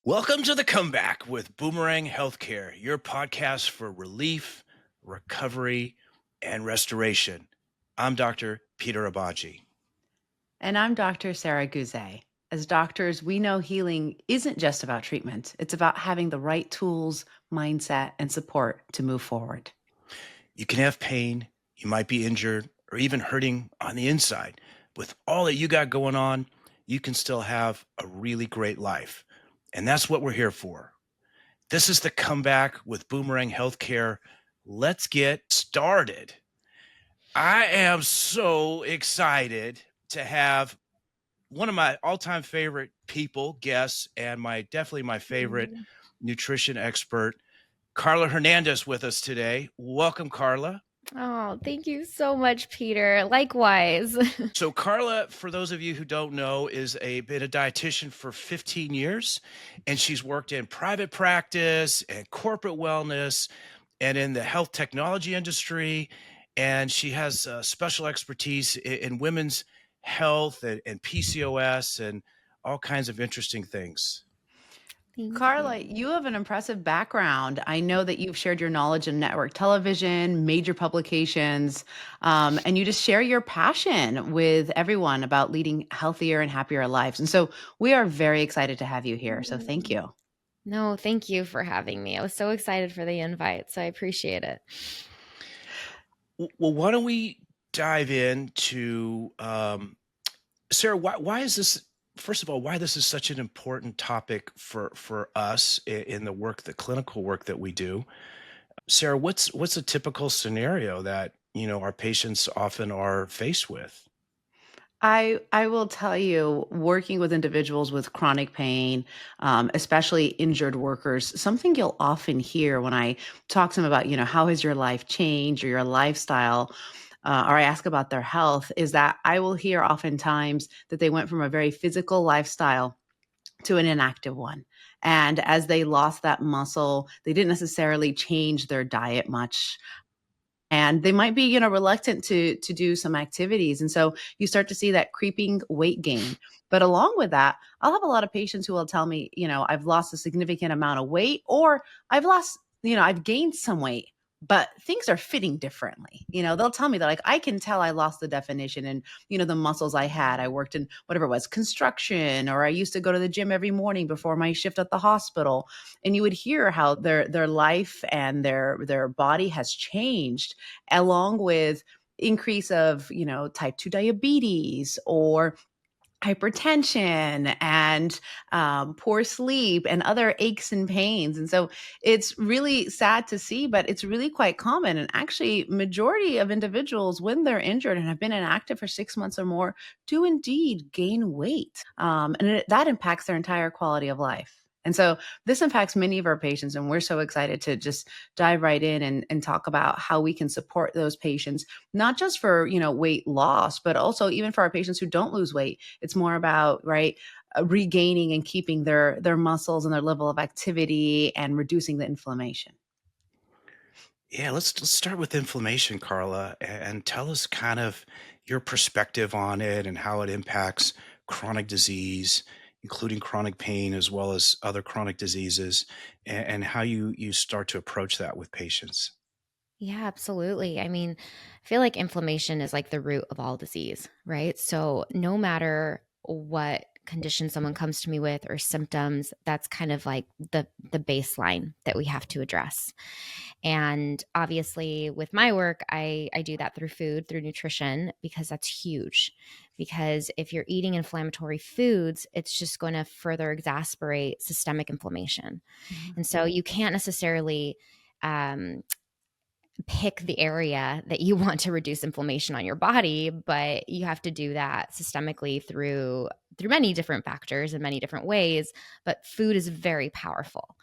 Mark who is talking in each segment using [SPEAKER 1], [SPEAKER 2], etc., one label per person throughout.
[SPEAKER 1] Welcome to the comeback with Boomerang Healthcare, your podcast for relief, recovery, and restoration. I'm Dr. Peter Abaci.
[SPEAKER 2] And I'm Dr. Sarah Goozee. As doctors, we know healing isn't just about treatment, it's about having the right tools, mindset, and support to move forward.
[SPEAKER 1] You can have pain, you might be injured, or even hurting on the inside. With all that you got going on, you can still have a really great life. And that's what we're here for. This is the comeback with Boomerang Healthcare. Let's get started. I am so excited to have one of my all-time favorite people, guests, and my favorite
[SPEAKER 3] Mhm.
[SPEAKER 1] nutrition expert, Carla Hernandez, with us today. Welcome, Carla.
[SPEAKER 3] Oh, thank you so much, Peter. Likewise.
[SPEAKER 1] So Carla, for those of you who don't know, been a dietitian for 15 years, and she's worked in private practice and corporate wellness and in the health technology industry. And she has special expertise in women's health and PCOS and all kinds of interesting things.
[SPEAKER 3] Thank
[SPEAKER 2] Carla,
[SPEAKER 3] you.
[SPEAKER 2] you have an impressive background. I know that you've shared your knowledge in network television, major publications, and you just share your passion with everyone about leading healthier and happier lives. And so we are very excited to have you here. So thank
[SPEAKER 3] Mm.
[SPEAKER 2] you.
[SPEAKER 3] No, thank you for having me. I was so excited for the invite, so I appreciate it.
[SPEAKER 1] Well, why don't we dive into Sarah? Why is this? First of all, why this is such an important topic for us in the work, the clinical work that we do. Sarah, what's a typical scenario that our patients often are faced with?
[SPEAKER 2] I will tell you, working with individuals with chronic pain, especially injured workers, something you'll often hear when I talk to them about, how has your life changed or your lifestyle, or I ask about their health, is that I will hear oftentimes that they went from a very physical lifestyle to an inactive one. And as they lost that muscle, they didn't necessarily change their diet much, and they might be reluctant to do some activities, and so you start to see that creeping weight gain. But along with that, I'll have a lot of patients who will tell me, I've lost a significant amount of weight, or I've gained some weight, but things are fitting differently. They'll tell me that, like, I can tell I lost the definition and the muscles I had. I worked in whatever it was, construction, or I used to go to the gym every morning before my shift at the hospital, and you would hear how their life and their body has changed, along with increase of type 2 diabetes or hypertension and poor sleep and other aches and pains. And so it's really sad to see, but it's really quite common. And actually, majority of individuals, when they're injured and have been inactive for 6 months or more, do indeed gain weight, that impacts their entire quality of life. And so this impacts many of our patients, and we're so excited to just dive right in and talk about how we can support those patients, not just for weight loss, but also even for our patients who don't lose weight. It's more about, right, regaining and keeping their muscles and their level of activity and reducing the inflammation.
[SPEAKER 1] Yeah, let's start with inflammation, Carla, and tell us kind of your perspective on it and how it impacts chronic disease, including chronic pain as well as other chronic diseases, and how you start to approach that with patients.
[SPEAKER 3] Yeah, absolutely. I mean, I feel like inflammation is like the root of all disease, right? So no matter what condition someone comes to me with or symptoms, that's kind of like the baseline that we have to address. And obviously with my work, I do that through food, through nutrition, because that's huge. Because if you're eating inflammatory foods, it's just going to further exacerbate systemic inflammation.
[SPEAKER 2] Mhm.
[SPEAKER 3] And so you can't necessarily um, pick the area that you want to reduce inflammation on your body, but you have to do that systemically through many different factors and many different ways. But food is very powerful.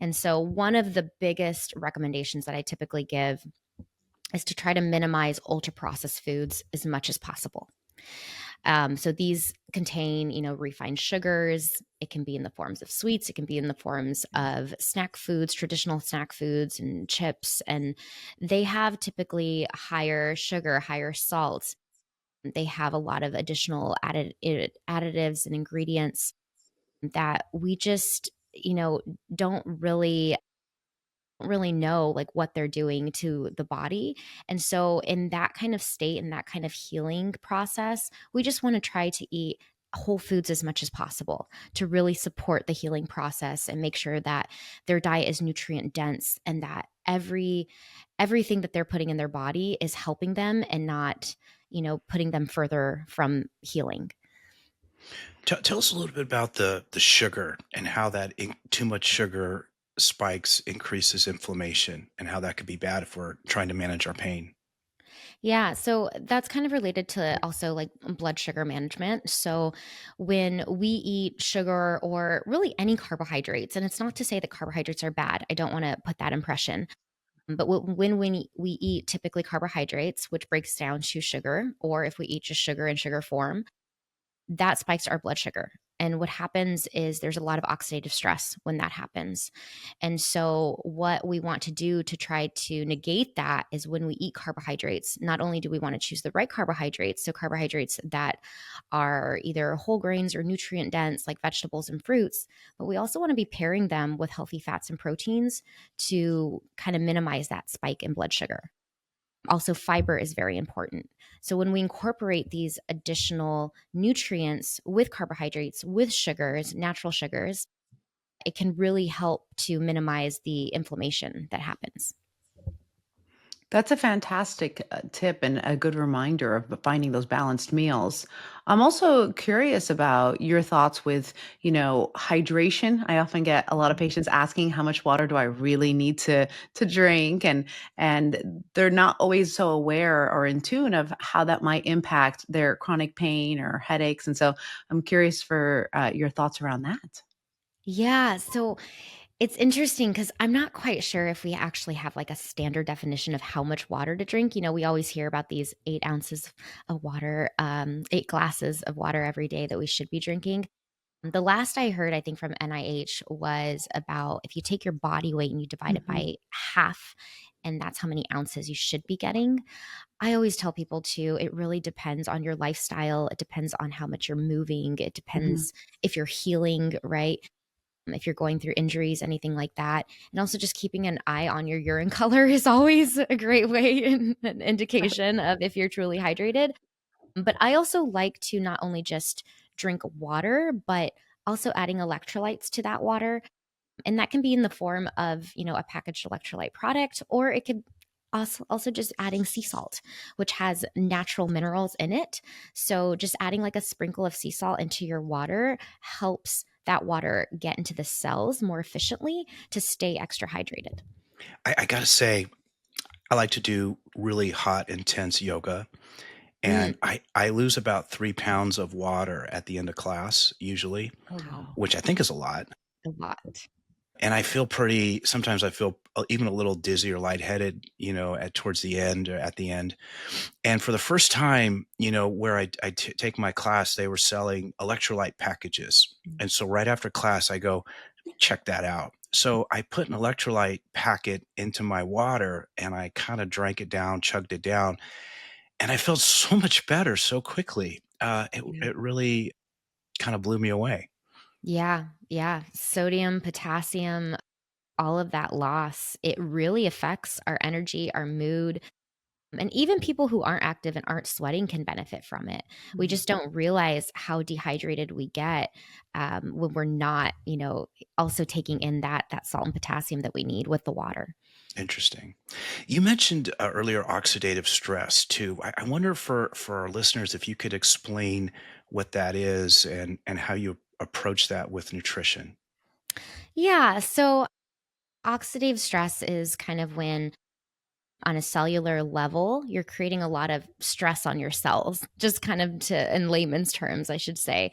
[SPEAKER 3] And so one of the biggest recommendations that I typically give is to try to minimize ultra processed foods as much as possible. So these contain, refined sugars. It can be in the forms of sweets. It can be in the forms of snack foods, traditional snack foods and chips. And they have typically higher sugar, higher salt. They have a lot of additional additives and ingredients that we just you know, don't really know like what they're doing to the body. And so in that kind of state, in that kind of healing process, we just want to try to eat whole foods as much as possible to really support the healing process and make sure that their diet is nutrient dense and that everything that they're putting in their body is helping them and not, putting them further from healing.
[SPEAKER 1] Tell us a little bit about the sugar and how too much sugar spikes increases inflammation and how that could be bad if we're trying to manage our pain.
[SPEAKER 3] Yeah, so that's kind of related to also like blood sugar management. So when we eat sugar or really any carbohydrates, and it's not to say that carbohydrates are bad, I don't want to put that impression. But when we eat typically carbohydrates, which breaks down to sugar, or if we eat just sugar in sugar form, that spikes our blood sugar. And what happens is there's a lot of oxidative stress when that happens. And so, what we want to do to try to negate that is when we eat carbohydrates, not only do we want to choose the right carbohydrates, so carbohydrates that are either whole grains or nutrient dense, like vegetables and fruits, but we also want to be pairing them with healthy fats and proteins to kind of minimize that spike in blood sugar. Also, fiber is very important. So, when we incorporate these additional nutrients with carbohydrates, with sugars, natural sugars, it can really help to minimize the inflammation that happens.
[SPEAKER 2] That's a fantastic tip and a good reminder of finding those balanced meals. I'm also curious about your thoughts with, hydration. I often get a lot of patients asking how much water do I really need to drink, and they're not always so aware or in tune of how that might impact their chronic pain or headaches. And so I'm curious for your thoughts around that.
[SPEAKER 3] Yeah. So it's interesting because I'm not quite sure if we actually have like a standard definition of how much water to drink. We always hear about these 8 ounces of water, 8 glasses of water every day that we should be drinking. The last I heard, I think from NIH, was about if you take your body weight and you divide it
[SPEAKER 2] Mhm.
[SPEAKER 3] by half, and that's how many ounces you should be getting. I always tell people too, it really depends on your lifestyle. It depends on how much you're moving. It
[SPEAKER 2] Mhm.
[SPEAKER 3] depends if you're healing, right? If you're going through injuries, anything like that. And also just keeping an eye on your urine color is always a great way and an indication of if you're truly hydrated. But I also like to not only just drink water, but also adding electrolytes to that water. And that can be in the form of, a packaged electrolyte product, or it could also just adding sea salt, which has natural minerals in it. So just adding like a sprinkle of sea salt into your water helps that water get into the cells more efficiently to stay extra hydrated.
[SPEAKER 1] I gotta say, I like to do really hot, intense yoga,
[SPEAKER 3] Mm.
[SPEAKER 1] and I lose about 3 pounds of water at the end of class, usually,
[SPEAKER 2] Oh,
[SPEAKER 3] Wow.
[SPEAKER 2] wow.
[SPEAKER 1] which I think is a lot.
[SPEAKER 3] A lot.
[SPEAKER 1] And I feel sometimes I feel even a little dizzy or lightheaded, at towards the end or at the end. And for the first time, where take my class, they were selling electrolyte packages.
[SPEAKER 2] Mm.
[SPEAKER 1] And so right after class, I go, let me check that out. So I put an electrolyte packet into my water and I kind of drank it down, chugged it down, and I felt so much better so quickly.
[SPEAKER 2] Yeah.
[SPEAKER 1] It really kind of blew me away.
[SPEAKER 3] Yeah. Yeah. Sodium, potassium, all of that loss, it really affects our energy, our mood. And even people who aren't active and aren't sweating can benefit from it. We
[SPEAKER 2] Mhm.
[SPEAKER 3] just don't realize how dehydrated we get when we're not, also taking in that salt and potassium that we need with the water.
[SPEAKER 1] Interesting. You mentioned earlier oxidative stress too. I wonder for our listeners if you could explain what that is and how you approach that with nutrition.
[SPEAKER 3] Yeah. So oxidative stress is kind of when on a cellular level, you're creating a lot of stress on your cells, just kind of to, in layman's terms, I should say.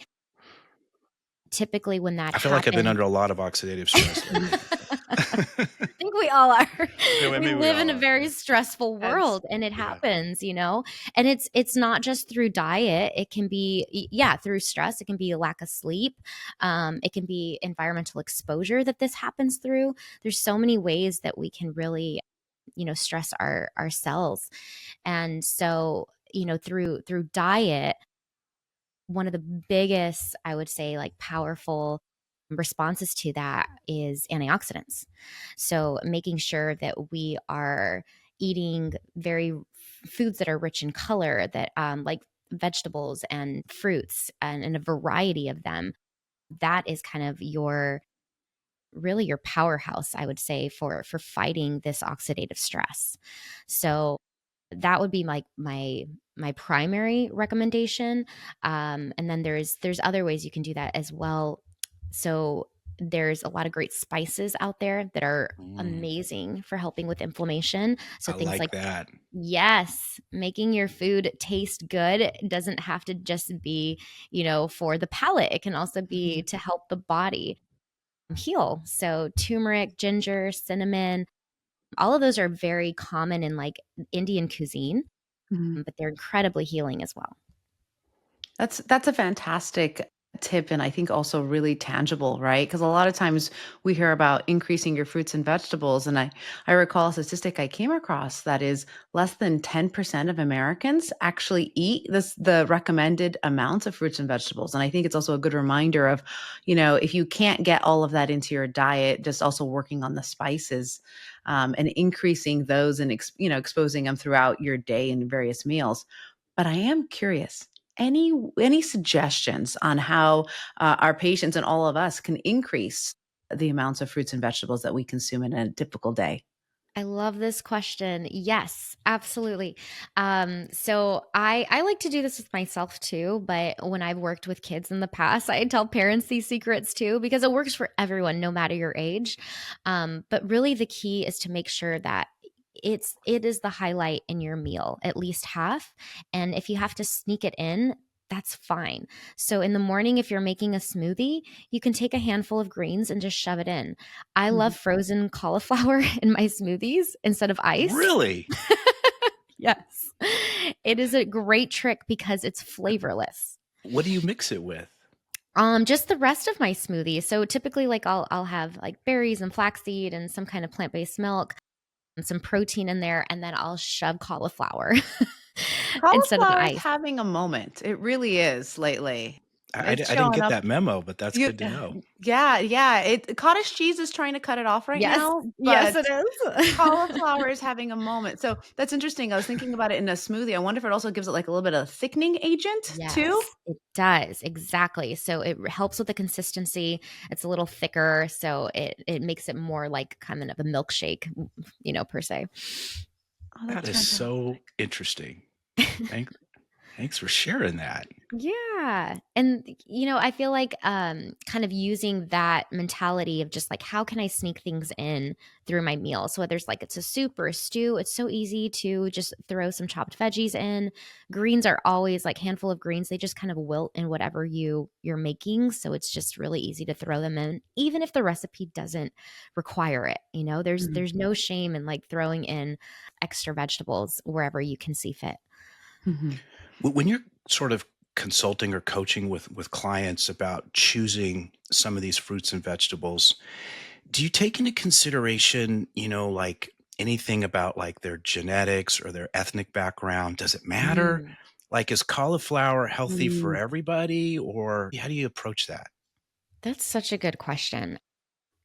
[SPEAKER 3] Typically, when that
[SPEAKER 1] I feel like I've been
[SPEAKER 3] happens,
[SPEAKER 1] under a lot of oxidative stress lately.
[SPEAKER 3] think we all are.
[SPEAKER 1] Yeah,
[SPEAKER 3] We
[SPEAKER 1] maybe we
[SPEAKER 3] live in
[SPEAKER 1] all
[SPEAKER 3] a
[SPEAKER 1] are.
[SPEAKER 3] very
[SPEAKER 1] Yeah.
[SPEAKER 3] stressful
[SPEAKER 2] Yes.
[SPEAKER 3] world and it
[SPEAKER 1] Yeah.
[SPEAKER 3] happens. And it's not just through diet. It can be yeah, through stress, it can be a lack of sleep. It can be environmental exposure that this happens through. There's so many ways that we can really, stress our cells. And so, through diet, one of the biggest, I would say, like powerful responses to that is antioxidants. So making sure that we are eating foods that are rich in color, that like vegetables and fruits and a variety of them, that is kind of your really your powerhouse, I would say, for fighting this oxidative stress. So that would be like my primary recommendation. And then there's other ways you can do that as well. So there's a lot of great spices out there that are
[SPEAKER 1] Mm,
[SPEAKER 3] amazing for helping with inflammation. So
[SPEAKER 1] I
[SPEAKER 3] things
[SPEAKER 1] like
[SPEAKER 3] like,
[SPEAKER 1] that.
[SPEAKER 3] yes, making your food taste good. It doesn't have to just be, for the palate. It can also be
[SPEAKER 2] Mhm.
[SPEAKER 3] to help the body heal. So turmeric, ginger, cinnamon, all of those are very common in like Indian cuisine,
[SPEAKER 2] Mhm.
[SPEAKER 3] but they're incredibly healing as well.
[SPEAKER 2] That's a fantastic tip, and I think also really tangible, right? Because a lot of times we hear about increasing your fruits and vegetables, and I recall a statistic I came across that is less than 10% of Americans actually eat the recommended amounts of fruits and vegetables. And I think it's also a good reminder of, if you can't get all of that into your diet, just also working on the spices, and increasing those and exposing them throughout your day in various meals. But I am curious, any suggestions on how our patients and all of us can increase the amounts of fruits and vegetables that we consume in a typical day?
[SPEAKER 3] I love this question. Yes, absolutely. So I like to do this with myself too, but when I've worked with kids in the past, I tell parents these secrets too because it works for everyone, no matter your age. But really, the key is to make sure that it is the highlight in your meal, at least half. And if you have to sneak it in, that's fine. So in the morning, if you're making a smoothie, you can take a handful of greens and just shove it in. I
[SPEAKER 2] Mhm.
[SPEAKER 3] love frozen cauliflower in my smoothies instead of ice.
[SPEAKER 1] Really?
[SPEAKER 3] Yes. It is a great trick because it's flavorless.
[SPEAKER 1] What do you mix it with?
[SPEAKER 3] Just the rest of my smoothie. So typically like I'll have like berries and flaxseed and some kind of plant-based milk and some protein in there and then I'll shove cauliflower instead of the
[SPEAKER 2] Cauliflower is
[SPEAKER 3] ice.
[SPEAKER 2] having a moment. It really is lately. It's
[SPEAKER 1] I didn't
[SPEAKER 2] showing
[SPEAKER 1] get
[SPEAKER 2] up.
[SPEAKER 1] that memo, but that's
[SPEAKER 2] You
[SPEAKER 1] good to know.
[SPEAKER 2] Yeah, yeah. Cottage cheese is trying to cut it off right
[SPEAKER 3] Yes.
[SPEAKER 2] now,
[SPEAKER 3] Yes,
[SPEAKER 2] but
[SPEAKER 3] it is.
[SPEAKER 2] cauliflower is having a moment. So that's interesting. I was thinking about it in a smoothie. I wonder if it also gives it like a little bit of thickening agent too.
[SPEAKER 3] Yes, it does, exactly. So it helps with the consistency. It's a little thicker, so it makes it more like kind of a milkshake, per se.
[SPEAKER 2] Oh,
[SPEAKER 1] That
[SPEAKER 2] that's
[SPEAKER 1] is so
[SPEAKER 2] fantastic.
[SPEAKER 1] interesting. Thank, thanks for sharing that.
[SPEAKER 3] Yeah. And I feel like kind of using that mentality of just like how can I sneak things in through my meal? So whether it's like it's a soup or a stew, it's so easy to just throw some chopped veggies in. Greens are always like handful of greens, they just kind of wilt in whatever you're making, so it's just really easy to throw them in even if the recipe doesn't require it. There's
[SPEAKER 2] Mhm,
[SPEAKER 3] there's no shame in like throwing in extra vegetables wherever you can see fit.
[SPEAKER 2] mhm,
[SPEAKER 1] When you're sort of consulting or coaching with clients about choosing some of these fruits and vegetables, do you take into consideration, like anything about like their genetics or their ethnic background? Does it matter?
[SPEAKER 3] Mm.
[SPEAKER 1] Like, is cauliflower healthy for
[SPEAKER 2] mm,
[SPEAKER 1] everybody, or how do you approach that?
[SPEAKER 3] That's such a good question.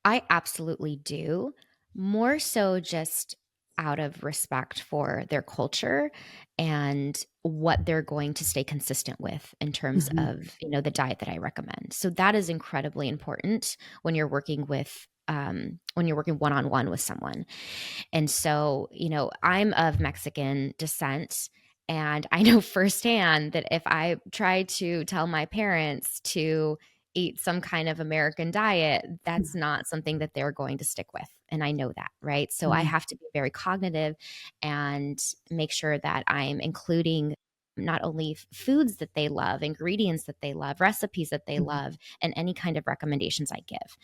[SPEAKER 3] I absolutely do. More so just out of respect for their culture and what they're going to stay consistent with in terms
[SPEAKER 2] mhm,
[SPEAKER 3] of, the diet that I recommend. So that is incredibly important when you're working one-on-one with someone. And so, I'm of Mexican descent. And I know firsthand that if I try to tell my parents to eat some kind of American diet, that's not something that they're going to stick with. And I know that, right? So I
[SPEAKER 2] mhm,
[SPEAKER 3] have to be very cognitive and make sure that I'm including not only foods that they love, ingredients that they love, recipes that they
[SPEAKER 2] mhm,
[SPEAKER 3] love, and any kind of recommendations I give.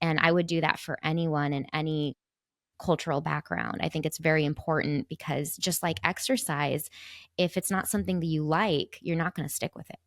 [SPEAKER 3] And I would do that for anyone in any cultural background. I think it's very important because just like exercise, if it's not something that you like, you're not going to stick with it.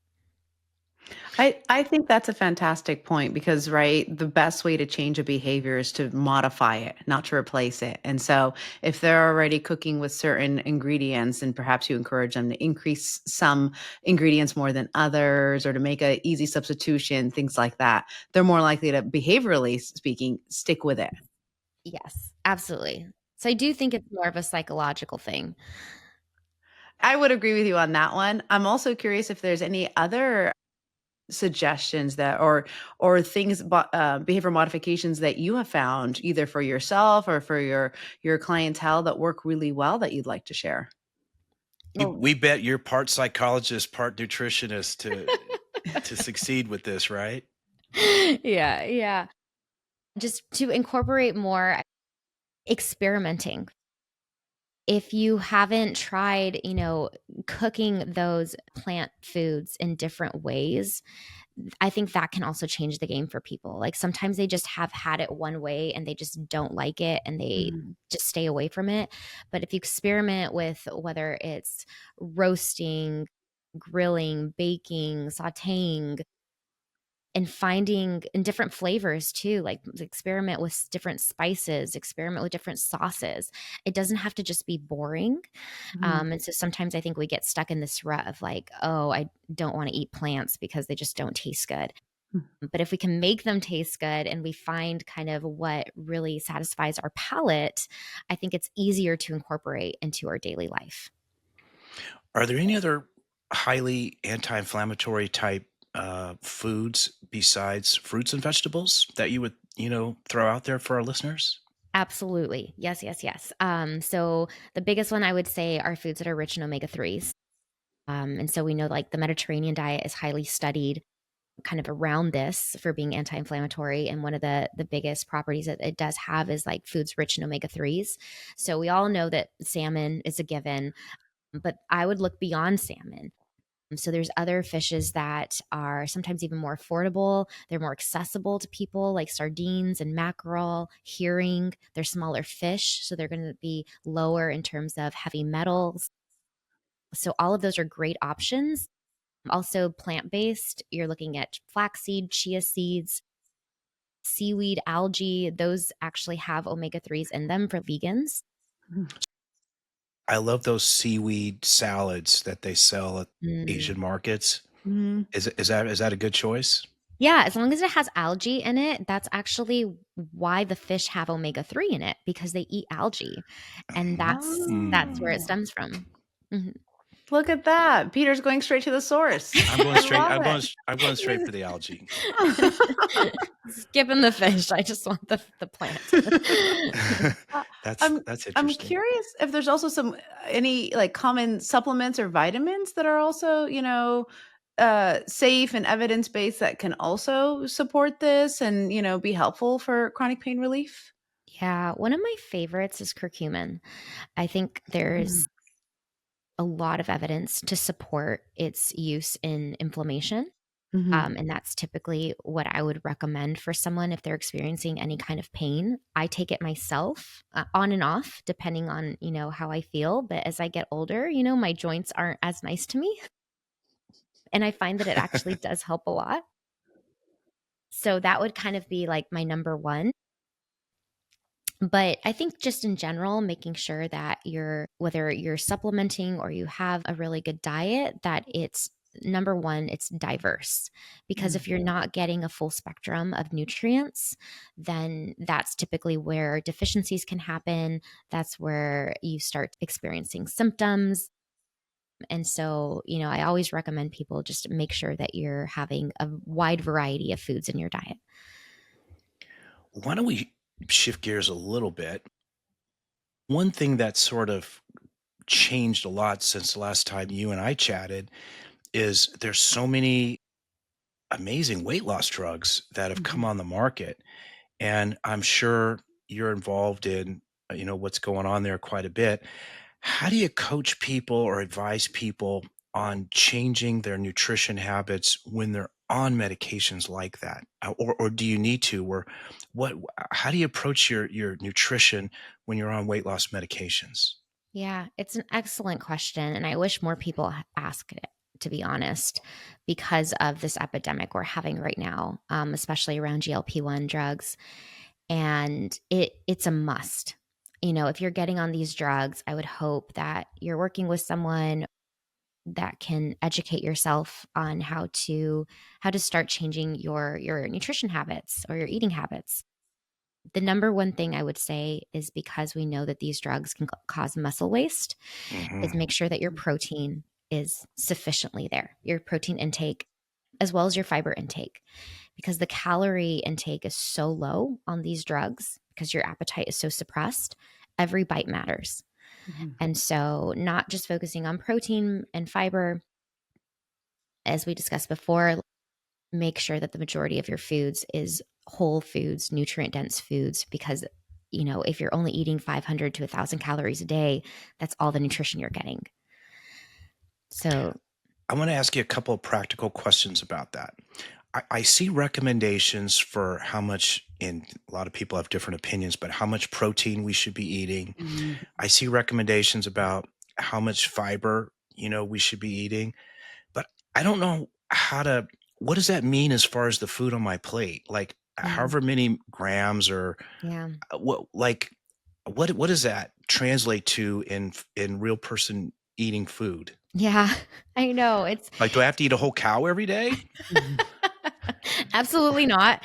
[SPEAKER 2] I think that's a fantastic point because, right, the best way to change a behavior is to modify it, not to replace it. And so, if they're already cooking with certain ingredients, and perhaps you encourage them to increase some ingredients more than others, or to make a easy substitution, things like that, they're more likely to, behaviorally speaking, stick with it.
[SPEAKER 3] Yes, absolutely. So I do think it's more of a psychological thing.
[SPEAKER 2] I would agree with you on that one. I'm also curious if there's any other suggestions that, or things, behavior modifications that you have found either for yourself or for your clientele that work really well that you'd like to share.
[SPEAKER 3] Well,
[SPEAKER 1] We bet you're part psychologist, part nutritionist to succeed with this, right?
[SPEAKER 3] yeah, yeah. Just to incorporate more experimenting. If you haven't tried, cooking those plant foods in different ways, I think that can also change the game for people. Like sometimes they just have had it one way and they just don't like it and they
[SPEAKER 2] Mhm.
[SPEAKER 3] just stay away from it. But if you experiment with whether it's roasting, grilling, baking, sauteing, and finding in different flavors too, like experiment with different spices, experiment with different sauces. It doesn't have to just be boring.
[SPEAKER 2] Mhm.
[SPEAKER 3] And so sometimes I think we get stuck in this rut of like, oh, I don't want to eat plants because they just don't taste good. But if we can make them taste good and we find kind of what really satisfies our palate, I think it's easier to incorporate into our daily life.
[SPEAKER 1] Are there any other highly anti-inflammatory type foods besides fruits and vegetables that you would, throw out there for our listeners?
[SPEAKER 3] Absolutely. Yes, yes, yes. So the biggest one I would say are foods that are rich in omega 3s. And so we know like the Mediterranean diet is highly studied kind of around this for being anti-inflammatory. And one of the biggest properties that it does have is like foods rich in omega 3s. So we all know that salmon is a given, but I would look beyond salmon. So there's other fishes that are sometimes even more affordable. They're more accessible to people like sardines and mackerel, herring. They're smaller fish, so they're going to be lower in terms of heavy metals. So all of those are great options. Also plant-based, you're looking at flaxseed, chia seeds, seaweed, algae. Those actually have omega 3s in them for vegans.
[SPEAKER 1] I love those seaweed salads that they sell at
[SPEAKER 3] Mm.
[SPEAKER 1] Asian markets.
[SPEAKER 2] Mhm.
[SPEAKER 1] Is that a good choice?
[SPEAKER 3] Yeah, as long as it has algae in it, that's actually why the fish have omega 3 in it because they eat algae. And that's where it
[SPEAKER 1] Mm.
[SPEAKER 2] Oh,
[SPEAKER 3] stems from. Mhm.
[SPEAKER 2] look at that. Peter's going straight to the source.
[SPEAKER 1] I'm going
[SPEAKER 2] I
[SPEAKER 1] straight.
[SPEAKER 2] love
[SPEAKER 1] I'm going straight for
[SPEAKER 2] it.
[SPEAKER 1] the algae.
[SPEAKER 3] Skipping the fish. I just want the plant.
[SPEAKER 2] Uh,
[SPEAKER 1] that's
[SPEAKER 2] I'm
[SPEAKER 1] that's
[SPEAKER 2] I'm
[SPEAKER 1] interesting.
[SPEAKER 2] curious if there's also some any like common supplements or vitamins that are also, safe and evidence-based that can also support this and, be helpful for chronic pain relief?
[SPEAKER 3] Yeah, one of my favorites is curcumin. I think
[SPEAKER 2] Mm.
[SPEAKER 3] there's a lot of evidence to support its use in inflammation.
[SPEAKER 2] Mhm.
[SPEAKER 3] And that's typically what I would recommend for someone if they're experiencing any kind of pain. I take it myself on and off, depending on, how I feel. But as I get older, my joints aren't as nice to me. And I find that it actually does help a lot. So that would kind of be like my number one. But I think just in general, making sure that whether you're supplementing or you have a really good diet, that it's number one, it's diverse. Because
[SPEAKER 2] Mm.
[SPEAKER 3] if you're not getting a full spectrum of nutrients, then that's typically where deficiencies can happen. That's where you start experiencing symptoms. And so, I always recommend people just make sure that you're having a wide variety of foods in your diet.
[SPEAKER 1] Why don't we shift gears a little bit? One thing that sort of changed a lot since the last time you and I chatted is there's so many amazing weight loss drugs that have come
[SPEAKER 2] Mhm.
[SPEAKER 1] on the market. And I'm sure you're involved in, what's going on there quite a bit. How do you coach people or advise people on changing their nutrition habits when they're on medications like that? Or do you need to? Or what how do you approach your nutrition when you're on weight loss medications?
[SPEAKER 3] Yeah, it's an excellent question. And I wish more people asked it. to be honest, because of this epidemic we're having right now, especially around GLP-1 drugs. And it's a must. If you're getting on these drugs, I would hope that you're working with someone that can educate yourself on how to start changing your nutrition habits or your eating habits. The number one thing I would say is, because we know that these drugs can cause muscle waste, is
[SPEAKER 1] Hmm.
[SPEAKER 3] make sure that your protein is sufficiently there, your protein intake, as well as your fiber intake, because the calorie intake is so low on these drugs because your appetite is so suppressed. Every bite matters.
[SPEAKER 2] Mhm.
[SPEAKER 3] And so, not just focusing on protein and fiber, as we discussed before, make sure that the majority of your foods is whole foods, nutrient dense foods, because if you're only eating 500 to 1,000 calories a day, that's all the nutrition you're getting. So,
[SPEAKER 1] I want to ask you a couple of practical questions about that. I see recommendations for how much, and a lot of people have different opinions, but how much protein we should be eating.
[SPEAKER 2] Mhm.
[SPEAKER 1] I see recommendations about how much fiber, we should be eating, but I don't know what does that mean as far as the food on my plate? Like
[SPEAKER 3] yeah,
[SPEAKER 1] however many grams or
[SPEAKER 3] yeah,
[SPEAKER 1] what does that translate to in real person eating food?
[SPEAKER 3] yeah. I know it's
[SPEAKER 1] Like, do I have to eat a whole cow every day?
[SPEAKER 2] Mhm.
[SPEAKER 3] absolutely not.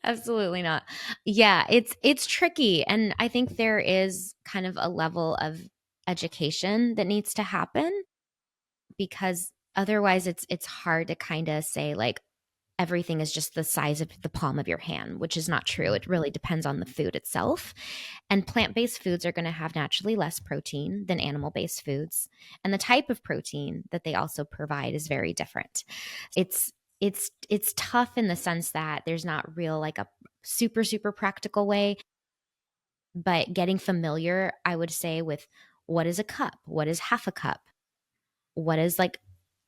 [SPEAKER 3] Absolutely not. Yeah, it's tricky, and I think there is kind of a level of education that needs to happen, because otherwise it's hard to kind of say, like, everything is just the size of the palm of your hand, which is not true. It really depends on the food itself. And plant-based foods are going to have naturally less protein than animal-based foods. And the type of protein that they also provide is very different. It's tough in the sense that there's not real, like, a super super practical way, but getting familiar, I would say, with what is a cup, what is half a cup, what is, like,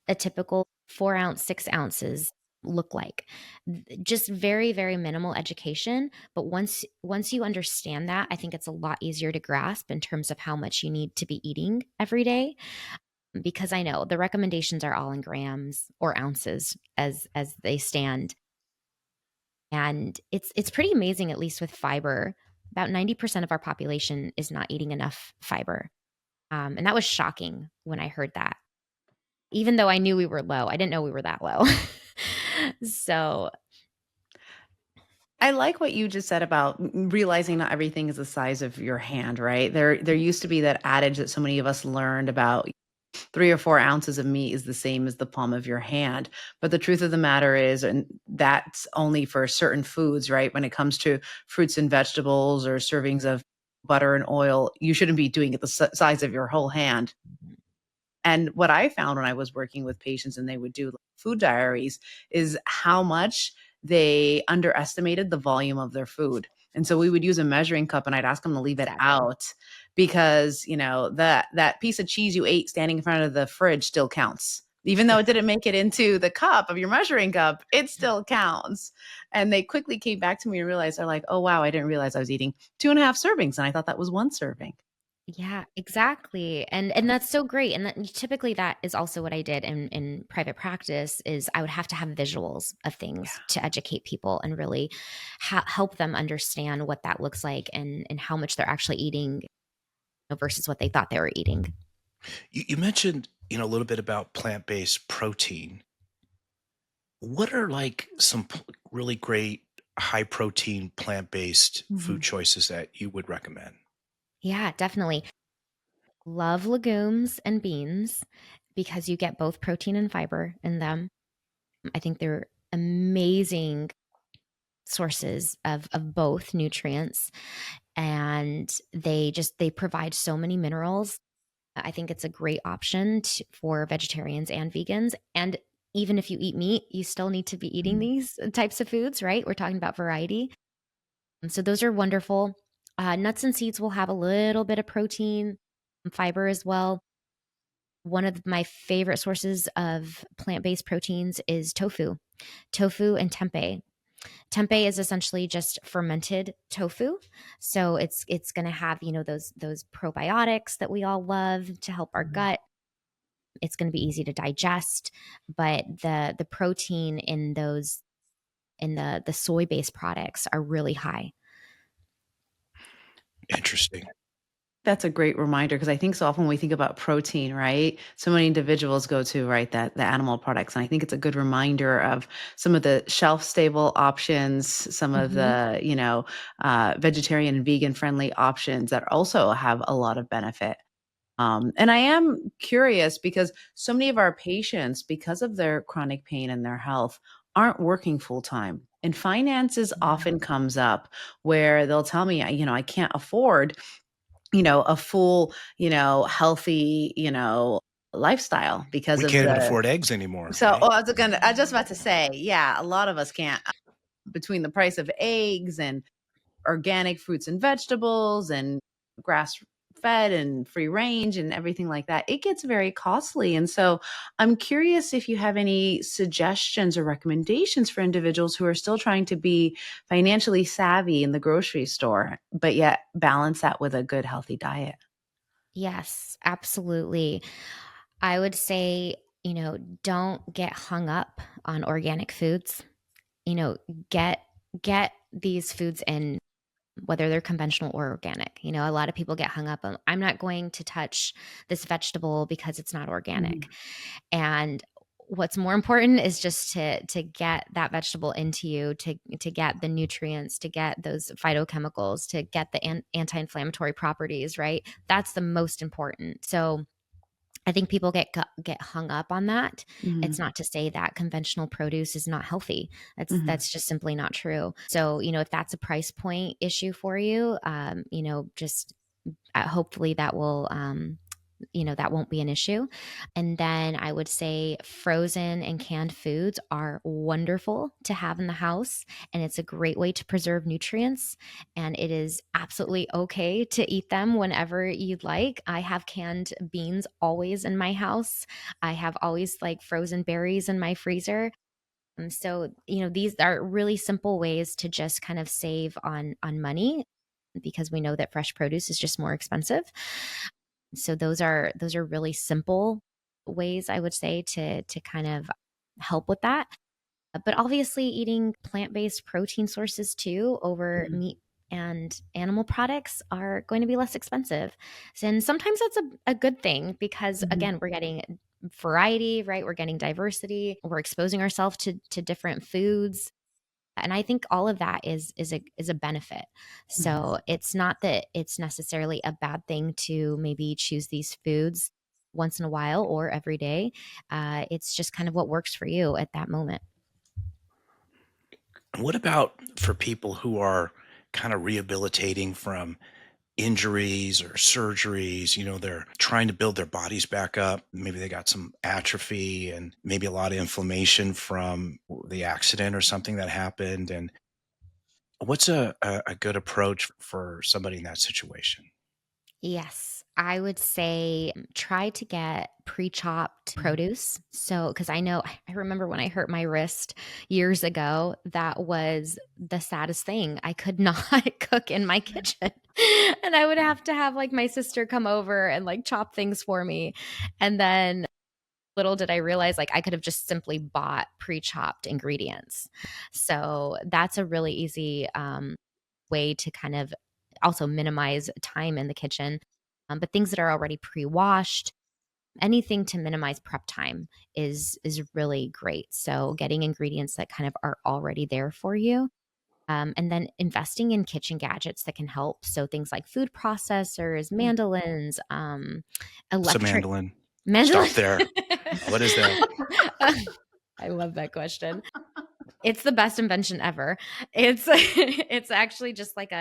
[SPEAKER 3] a typical 4 ounce, 6 ounces look like. Just very, very minimal education. But once you understand that, I think it's a lot easier to grasp in terms of how much you need to be eating every day. Because I know the recommendations are all in grams or ounces as they stand. And it's pretty amazing, at least with fiber. About 90% of our population is not eating enough fiber. And that was shocking when I heard that. Even though I knew we were low, I didn't know we were that low. So,
[SPEAKER 2] I like what you just said about realizing not everything is the size of your hand, right? There used to be that adage that so many of us learned about 3 or 4 ounces of meat is the same as the palm of your hand. But the truth of the matter is, and that's only for certain foods, right? When it comes to fruits and vegetables or servings of butter and oil, you shouldn't be doing it the size of your whole hand. And what I found when I was working with patients and they would do food diaries is how much they underestimated the volume of their food. And so we would use a measuring cup and I'd ask them to leave it
[SPEAKER 3] exactly.
[SPEAKER 2] out because, that piece of cheese you ate standing in front of the fridge still counts. Even though it didn't make it into the cup of your measuring cup, it still counts. And they quickly came back to me and realized they're like, oh, wow, I didn't realize I was eating 2.5 servings. And I thought that was one serving.
[SPEAKER 3] Yeah, exactly. And that's so great. And typically that is also what I did in private practice. Is I would have to have visuals of things to educate people and really help them understand what that looks like, and how much they're actually eating versus what they thought they were eating.
[SPEAKER 1] You mentioned, a little bit about plant-based protein. What are like some really great high protein plant-based food
[SPEAKER 2] Mhm.
[SPEAKER 1] choices that you would recommend?
[SPEAKER 3] Yeah, definitely. Love legumes and beans because you get both protein and fiber in them. I think they're amazing sources of both nutrients, and they provide so many minerals. I think it's a great option for vegetarians and vegans. And even if you eat meat, you still need to be eating these types of foods, right? We're talking about variety. And so those are wonderful. Nuts and seeds will have a little bit of protein, fiber as well. One of my favorite sources of plant-based proteins is tofu and tempeh. Tempeh is essentially just fermented tofu. So it's going to have, those probiotics that we all love to help our
[SPEAKER 2] Mhm.
[SPEAKER 3] gut. It's going to be easy to digest, but the protein in those in the soy-based products are really high.
[SPEAKER 1] Interesting.
[SPEAKER 2] That's a great reminder because I think so often when we think about protein, right? So many individuals go to, right, that the animal products. And I think it's a good reminder of some of the shelf stable options, some of
[SPEAKER 3] Mhm.
[SPEAKER 2] the, vegetarian and vegan friendly options that also have a lot of benefit. And I am curious because so many of our patients, because of their chronic pain and their health, aren't working full time. And finances
[SPEAKER 3] Yeah.
[SPEAKER 2] often comes up where they'll tell me, I can't afford a full, healthy, lifestyle because
[SPEAKER 1] We
[SPEAKER 2] of
[SPEAKER 1] can't even
[SPEAKER 2] the
[SPEAKER 1] afford eggs anymore,
[SPEAKER 2] so
[SPEAKER 1] right?
[SPEAKER 2] I was just about to say, yeah, a lot of us can't between the price of eggs and organic fruits and vegetables and grass fed and free range and everything like that, it gets very costly. And so I'm curious if you have any suggestions or recommendations for individuals who are still trying to be financially savvy in the grocery store, but yet balance that with a good, healthy diet.
[SPEAKER 3] Yes, absolutely. I would say, don't get hung up on organic foods. You know, get get these foods in, whether they're conventional or organic. A lot of people get hung up on, I'm not going to touch this vegetable because it's not organic.
[SPEAKER 2] Mhm.
[SPEAKER 3] And what's more important is just to get that vegetable into you, to get the nutrients, to get those phytochemicals, to get the anti-inflammatory properties, right? That's the most important. So I think people get hung up on that. It's
[SPEAKER 2] Mhm.
[SPEAKER 3] not to say that conventional produce is not healthy.
[SPEAKER 2] Mhm.
[SPEAKER 3] That's just simply not true. So, if that's a price point issue for you, just hopefully that will that won't be an issue. And then I would say frozen and canned foods are wonderful to have in the house. And it's a great way to preserve nutrients. And it is absolutely okay to eat them whenever you'd like. I have canned beans always in my house. I have always like frozen berries in my freezer. So, these are really simple ways to just kind of save on money because we know that fresh produce is just more expensive. So those are really simple ways I would say to kind of help with that. But obviously eating plant-based protein sources too over
[SPEAKER 2] Mhm.
[SPEAKER 3] meat and animal products are going to be less expensive. And sometimes that's a good thing because
[SPEAKER 2] Mhm.
[SPEAKER 3] again, we're getting variety, right? We're getting diversity. We're exposing ourselves to different foods, and I think all of that is a benefit.
[SPEAKER 2] Mhm.
[SPEAKER 3] So it's not that it's necessarily a bad thing to maybe choose these foods once in a while or every day. It's just kind of what works for you at that moment.
[SPEAKER 1] What about for people who are kind of rehabilitating from injuries or surgeries? They're trying to build their bodies back up. Maybe they got some atrophy and maybe a lot of inflammation from the accident or something that happened. And what's a good approach for somebody in that situation?
[SPEAKER 3] Yes, I would say try to get pre-chopped
[SPEAKER 2] Mhm.
[SPEAKER 3] produce. So, because I remember when I hurt my wrist years ago, that was the saddest thing. I could not cook in my kitchen. And I would have to have like my sister come over and like chop things for me. And then little did I realize like I could have just simply bought pre-chopped ingredients. So that's a really easy way to kind of also minimize time in the kitchen. But things that are already pre-washed, anything to minimize prep time is really great. So getting ingredients that kind of are already there for you. And then investing in kitchen gadgets that can help. So things like food processors, mandolins,
[SPEAKER 1] What's a
[SPEAKER 3] electric
[SPEAKER 1] mandolin?
[SPEAKER 3] mandolin.
[SPEAKER 1] Stop there. What is that?
[SPEAKER 3] I love that question. It's the best invention ever. It's it's actually just like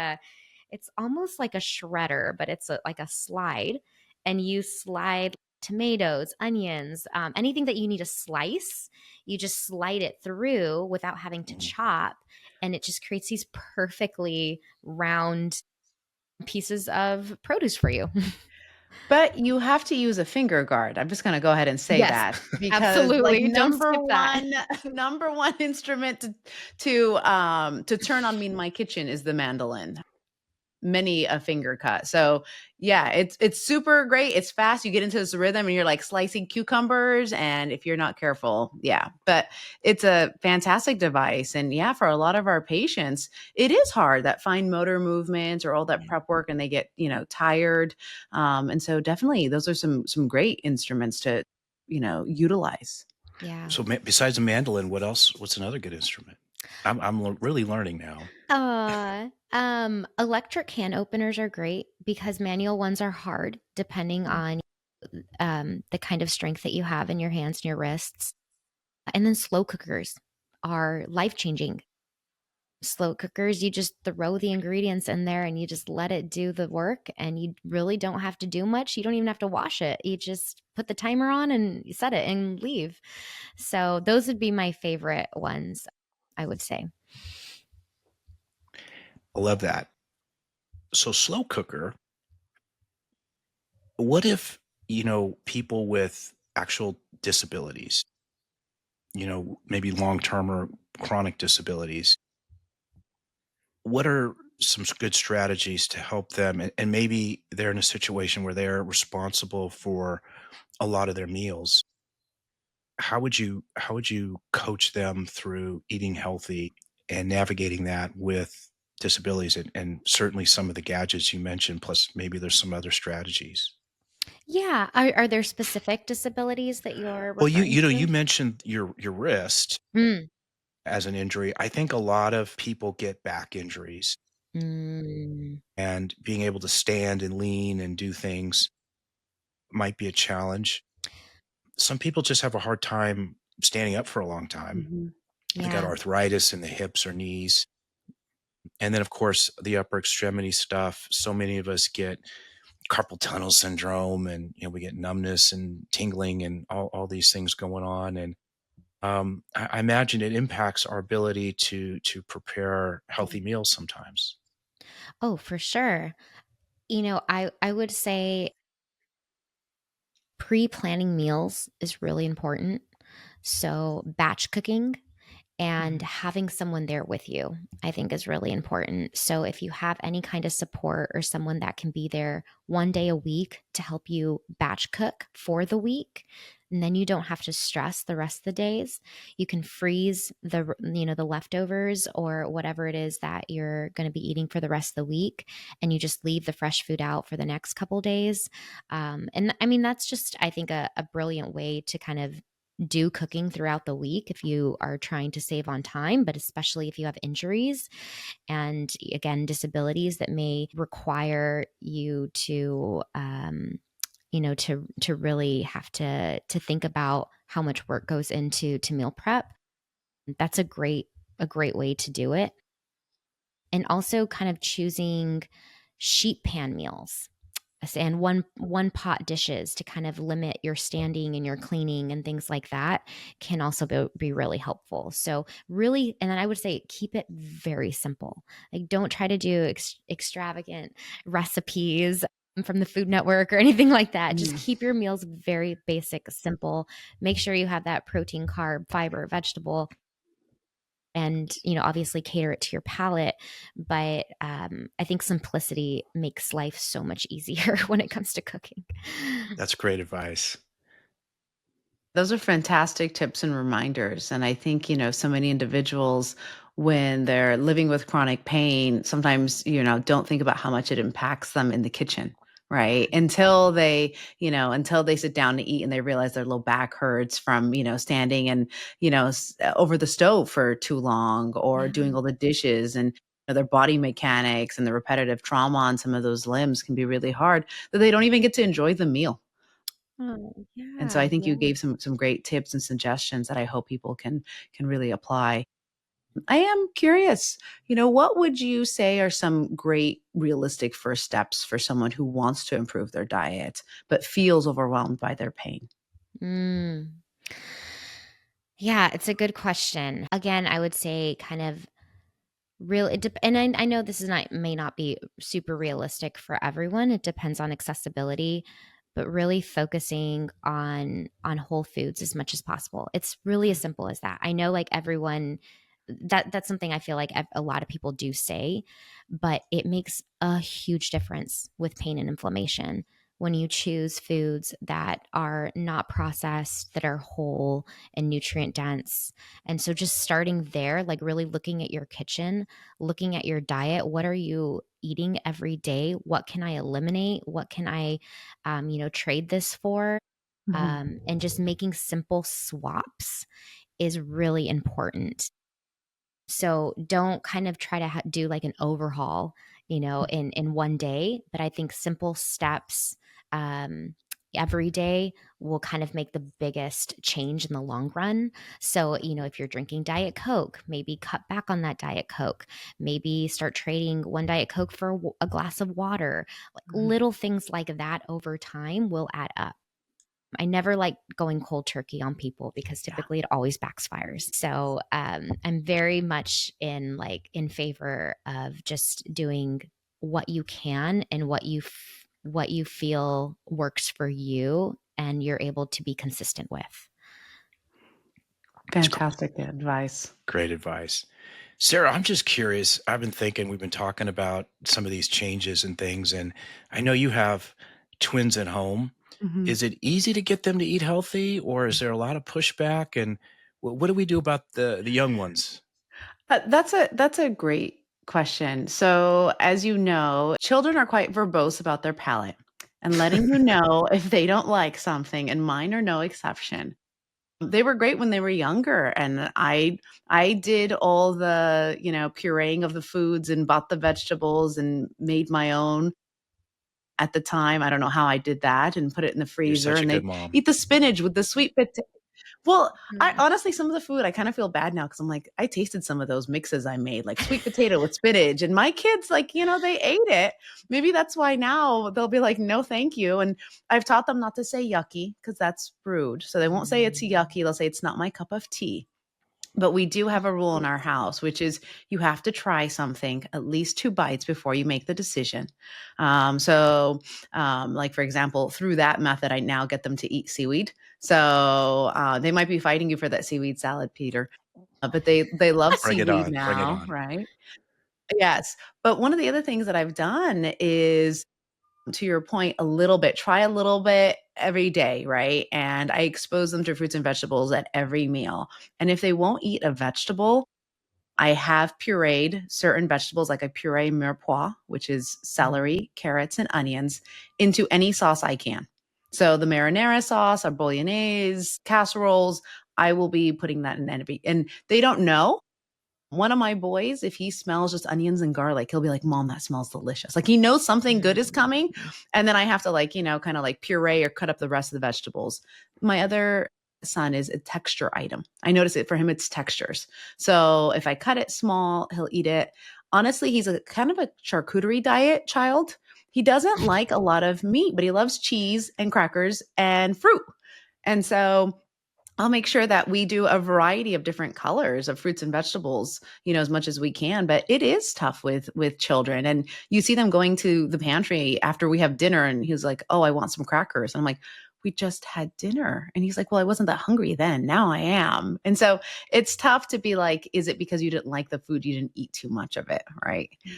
[SPEAKER 3] it's almost like a shredder, but it's like a slide, and you slide tomatoes, onions, anything that you need to slice. You just slide it through without having to
[SPEAKER 1] Mhm.
[SPEAKER 3] chop, and it just creates these perfectly round pieces of produce for you.
[SPEAKER 2] But you have to use a finger guard. I'm just gonna go ahead and say
[SPEAKER 3] Yes,
[SPEAKER 2] that because, like,
[SPEAKER 3] absolutely. Don't skip that.
[SPEAKER 2] number one instrument to turn on me in my kitchen is the mandolin. many a finger cut. So yeah, it's super great. It's fast. You get into this rhythm and you're like slicing cucumbers. And if you're not careful, yeah. But it's a fantastic device. And yeah, for a lot of our patients, it is hard, that fine motor movements or all that
[SPEAKER 3] Yeah.
[SPEAKER 2] prep work, and they get, tired. And so definitely those are some great instruments to, utilize.
[SPEAKER 3] Yeah.
[SPEAKER 1] So besides a mandolin, what's another good instrument? I'm really learning now.
[SPEAKER 3] Electric can openers are great because manual ones are hard depending on the kind of strength that you have in your hands and your wrists. And then slow cookers are life changing. Slow cookers, you just throw the ingredients in there and you just let it do the work, and you really don't have to do much. You don't even have to wash it. You just put the timer on and you set it and leave. So those would be my favorite ones, I would say.
[SPEAKER 1] I love that. So slow cooker, what if, people with actual disabilities, maybe long-term or chronic disabilities, what are some good strategies to help them? And maybe they're in a situation where they're responsible for a lot of their meals. How would you coach them through eating healthy and navigating that with disabilities, and certainly some of the gadgets you mentioned, plus maybe there's some other strategies?
[SPEAKER 3] Yeah. Are there specific disabilities that you're
[SPEAKER 1] Well, you
[SPEAKER 3] referring
[SPEAKER 1] you know, you
[SPEAKER 3] to?
[SPEAKER 1] mentioned your wrist
[SPEAKER 3] Mm.
[SPEAKER 1] as an injury. I think a lot of people get back injuries,
[SPEAKER 3] Mm.
[SPEAKER 1] and being able to stand and lean and do things might be a challenge. Some people just have a hard time standing up for a long time.
[SPEAKER 2] Mhm.
[SPEAKER 1] They got
[SPEAKER 3] Yeah.
[SPEAKER 1] arthritis in the hips or knees. And then, of course, the upper extremity stuff. So many of us get carpal tunnel syndrome, and we get numbness and tingling and all these things going on. And I imagine it impacts our ability to prepare healthy meals sometimes.
[SPEAKER 3] Oh, for sure. I would say pre-planning meals is really important. So batch cooking and
[SPEAKER 2] Mhm.
[SPEAKER 3] having someone there with you, I think, is really important. So if you have any kind of support or someone that can be there one day a week to help you batch cook for the week, and then you don't have to stress the rest of the days. You can freeze the leftovers or whatever it is that you're going to be eating for the rest of the week, and you just leave the fresh food out for the next couple days. And I mean, that's just, I think, a brilliant way to kind of do cooking throughout the week if you are trying to save on time, but especially if you have injuries and, again, disabilities that may require you to to really have to think about how much work goes into to meal prep. That's a great way to do it. And also kind of choosing sheet pan meals and one pot dishes to kind of limit your standing and your cleaning and things like that can also be really helpful. So really, and then I would say keep it very simple. Like, don't try to do extravagant recipes from the Food Network or anything like that. Just
[SPEAKER 2] Mhm.
[SPEAKER 3] keep your meals very basic, simple. Make sure you have that protein, carb, fiber, vegetable, and obviously cater it to your palate. But I think simplicity makes life so much easier when it comes to cooking.
[SPEAKER 1] That's great advice.
[SPEAKER 2] Those are fantastic tips and reminders. And I think, so many individuals, when they're living with chronic pain, sometimes, don't think about how much it impacts them in the kitchen, right? Until they sit down to eat and they realize their low back hurts from, standing and, over the stove for too long, or doing
[SPEAKER 3] Yeah.
[SPEAKER 2] all the dishes, and their body mechanics and the repetitive trauma on some of those limbs can be really hard, that they don't even get to enjoy the meal.
[SPEAKER 3] Oh,
[SPEAKER 2] And so
[SPEAKER 3] yeah,
[SPEAKER 2] I think you
[SPEAKER 3] yeah.
[SPEAKER 2] gave some great tips and suggestions that I hope people can really apply. I am curious, what would you say are some great realistic first steps for someone who wants to improve their diet but feels overwhelmed by their pain?
[SPEAKER 3] Mm. Yeah, it's a good question. Again, I would say kind of and I know this is not may not be super realistic for everyone. It depends on accessibility, but really focusing on whole foods as much as possible. It's really as simple as that. I know, like, everyone, that's something I feel like a lot of people do say, but it makes a huge difference with pain and inflammation when you choose foods that are not processed, that are whole and nutrient dense. And so just starting there, like really looking at your kitchen, looking at your diet, what are you eating every day? What can I eliminate? What can I, trade this for? And just making simple swaps is really important. So don't kind of try to do like an overhaul, in one day, but I think simple steps um, every day will kind of make the biggest change in the long run. So, if you're drinking Diet Coke, maybe cut back on that Diet Coke. Maybe start trading one Diet Coke for a glass of water. Like little things like that over time will add up. I never like going cold turkey on people because
[SPEAKER 2] Yeah.
[SPEAKER 3] typically it always backfires. So I'm very much in favor of just doing what you can and what you feel works for you and you're able to be consistent with.
[SPEAKER 1] It's
[SPEAKER 2] Fantastic advice.
[SPEAKER 1] great advice. Sarah, I'm just curious. I've been thinking, we've been talking about some of these changes and things, and I know you have twins at home.
[SPEAKER 2] Mhm.
[SPEAKER 1] Is it easy to get them to eat healthy, or is there a lot of pushback? And what do we do about the young ones?
[SPEAKER 2] That's a great question. So, as you know, children are quite verbose about their palate and letting you know if they don't like something, and mine are no exception. They were great when they were younger, and I did all the, pureeing of the foods and bought the vegetables and made my own at the time. I don't know how I did that, and put it in the
[SPEAKER 1] You're
[SPEAKER 2] freezer,
[SPEAKER 1] such a
[SPEAKER 2] and
[SPEAKER 1] good
[SPEAKER 2] they
[SPEAKER 1] mom.
[SPEAKER 2] eat the spinach with the sweet potato. Well, I
[SPEAKER 3] Mm.
[SPEAKER 2] honestly, some of the food, I kind of feel bad now because I'm like, I tasted some of those mixes I made, like sweet potato with spinach, and my kids, like, they ate it. Maybe that's why now they'll be like, no, thank you. And I've taught them not to say yucky because that's rude. So they won't say it's yucky. They'll say it's not my cup of tea. But we do have a rule in our house, which is you have to try something at least 2 bites before you make the decision. Like for example, through that method, I now get them to eat seaweed. So they might be fighting you for that seaweed salad, Peter, but they love
[SPEAKER 1] Bring it
[SPEAKER 2] seaweed
[SPEAKER 1] on. Bring it
[SPEAKER 2] now,
[SPEAKER 1] on.
[SPEAKER 2] right? Yes. But one of the other things that I've done is, to your point, try a little bit every day, right? And I expose them to fruits and vegetables at every meal. And if they won't eat a vegetable, I have pureed certain vegetables, like I puree mirepoix, which is celery, carrots, and onions, into any sauce I can. So the marinara sauce, our bolognese, casseroles, I will be putting that in envy. And they don't know. One of my boys, if he smells just onions and garlic, he'll be like, Mom, that smells delicious. Like he knows something good is coming. And then I have to, like, kind of like puree or cut up the rest of the vegetables. My other son is a texture item. I notice it for him, it's textures. So if I cut it small, he'll eat it. Honestly, he's a kind of a charcuterie diet child. He doesn't like a lot of meat, but he loves cheese and crackers and fruit. And so I'll make sure that we do a variety of different colors of fruits and vegetables, as much as we can. But it is tough with children, and you see them going to the pantry after we have dinner, and he's like, "Oh, I want some crackers." And I'm like, "We just had dinner," and he's like, "Well, I wasn't that hungry then. Now I am." And so it's tough to be like, "Is it because you didn't like the food? You didn't eat too much of it, right?"
[SPEAKER 3] Yeah.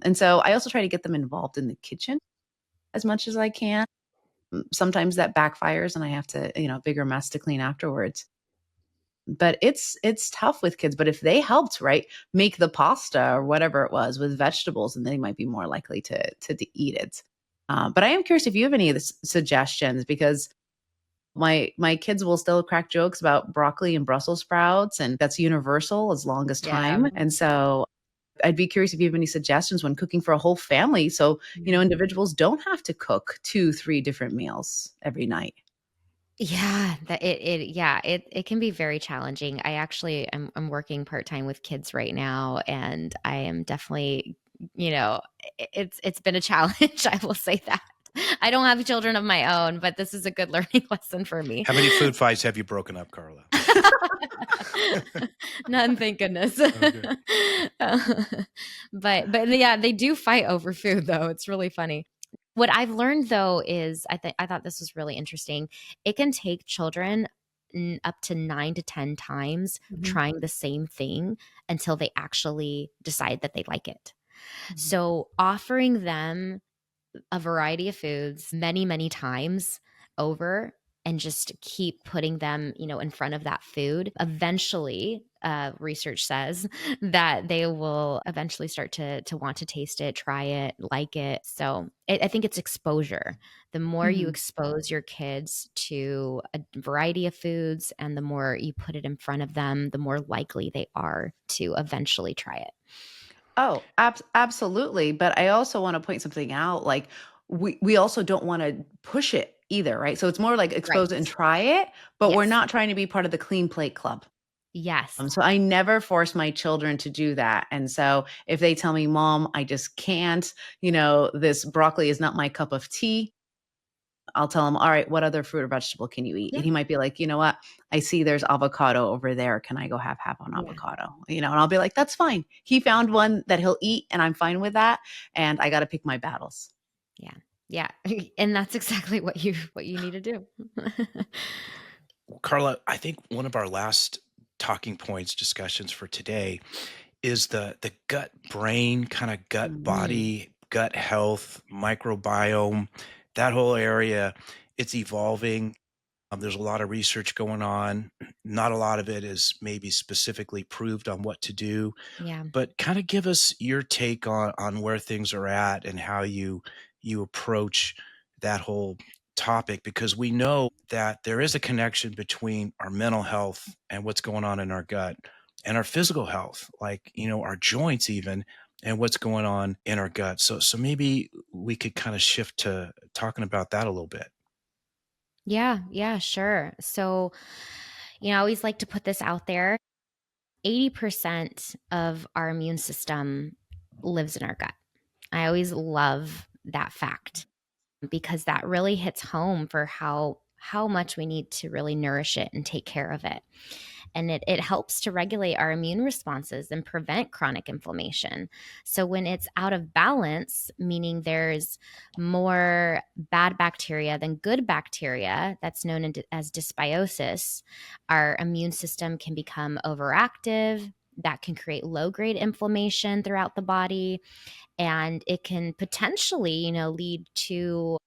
[SPEAKER 2] And so I also try to get them involved in the kitchen as much as I can. Sometimes that backfires, and I have to, bigger mess to clean afterwards. But it's tough with kids, but if they helped, right, make the pasta or whatever it was with vegetables, and they might be more likely to eat it. But I am curious if you have any of the suggestions, because my kids will still crack jokes about broccoli and Brussels sprouts, and that's universal as long as
[SPEAKER 3] Yeah.
[SPEAKER 2] time. And so I'd be curious if you have any suggestions when cooking for a whole family, so individuals don't have to cook 2, 3 different meals every night.
[SPEAKER 3] Yeah, it can be very challenging. I actually I'm working part-time with kids right now and I am definitely, it's been a challenge, I will say that. I don't have children of my own, but this is a good learning lesson for me.
[SPEAKER 1] How many food fights have you broken up, Carla?
[SPEAKER 3] None, thank goodness.
[SPEAKER 1] Okay.
[SPEAKER 3] But yeah, they do fight over food though. It's really funny. What I've learned though is I thought this was really interesting. It can take children up to 9 to 10 times
[SPEAKER 2] Mhm.
[SPEAKER 3] trying the same thing until they actually decide that they like it.
[SPEAKER 2] Mhm.
[SPEAKER 3] So offering them a variety of foods many, many times over and just keep putting them, in front of that food. Eventually, research says that they will eventually start to want to taste it, try it, like it. So I think it's exposure. The more you
[SPEAKER 2] Mhm.
[SPEAKER 3] expose your kids to a variety of foods and the more you put it in front of them, the more likely they are to eventually try it.
[SPEAKER 2] Oh, absolutely, but I also wanna point something out, like, we also don't wanna push it either, right? So it's more like expose it and
[SPEAKER 3] Right.
[SPEAKER 2] try it, but we're
[SPEAKER 3] Yes.
[SPEAKER 2] not trying to be part of the clean plate club.
[SPEAKER 3] Yes.
[SPEAKER 2] So I never force my children to do that, and so if they tell me, "Mom, I just can't, this broccoli is not my cup of tea," I'll tell him, "All right, what other fruit or vegetable can you eat?"
[SPEAKER 3] Yeah.
[SPEAKER 2] And he might be like, "You know what? I see there's avocado over there. Can I go have half an
[SPEAKER 3] Yeah.
[SPEAKER 2] avocado?" And I'll be like, "That's fine." He found one that he'll eat, and I'm fine with that, and I gotta pick my battles.
[SPEAKER 3] Yeah. Yeah. And that's exactly what you need to do.
[SPEAKER 1] Carla, I think one of our last talking points discussions for today is the gut brain, kind of gut
[SPEAKER 2] Mhm.
[SPEAKER 1] body, gut health, microbiome, that whole area. It's evolving. There's a lot of research going on. Not a lot of it is maybe specifically proved on what to do,
[SPEAKER 3] Yeah.
[SPEAKER 1] but kind of give us your take on where things are at and how you approach that whole topic, because we know that there is a connection between our mental health and what's going on in our gut and our physical health, like our joints even, and what's going on in our gut. So maybe we could kind of shift to talking about that a little bit.
[SPEAKER 3] Yeah. Yeah. Sure. So, I always like to put this out there. 80% of our immune system lives in our gut. I always love that fact because that really hits home for how much we need to really nourish it and take care of it. And it helps to regulate our immune responses and prevent chronic inflammation. So when it's out of balance, meaning there's more bad bacteria than good bacteria, that's known as dysbiosis, our immune system can become overactive. That can create low grade inflammation throughout the body, and it can potentially, lead to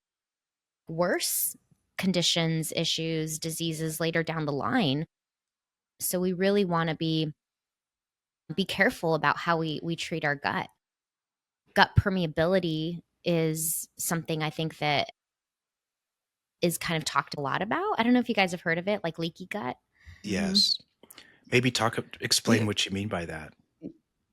[SPEAKER 3] worse conditions, issues, diseases later down the line. So we really want to be careful about how we treat our gut. Gut permeability is something I think that is kind of talked a lot about. I don't know if you guys have heard of it, like leaky gut.
[SPEAKER 2] Mhm.
[SPEAKER 1] Yes. Maybe explain
[SPEAKER 2] Yeah.
[SPEAKER 1] what you mean by that.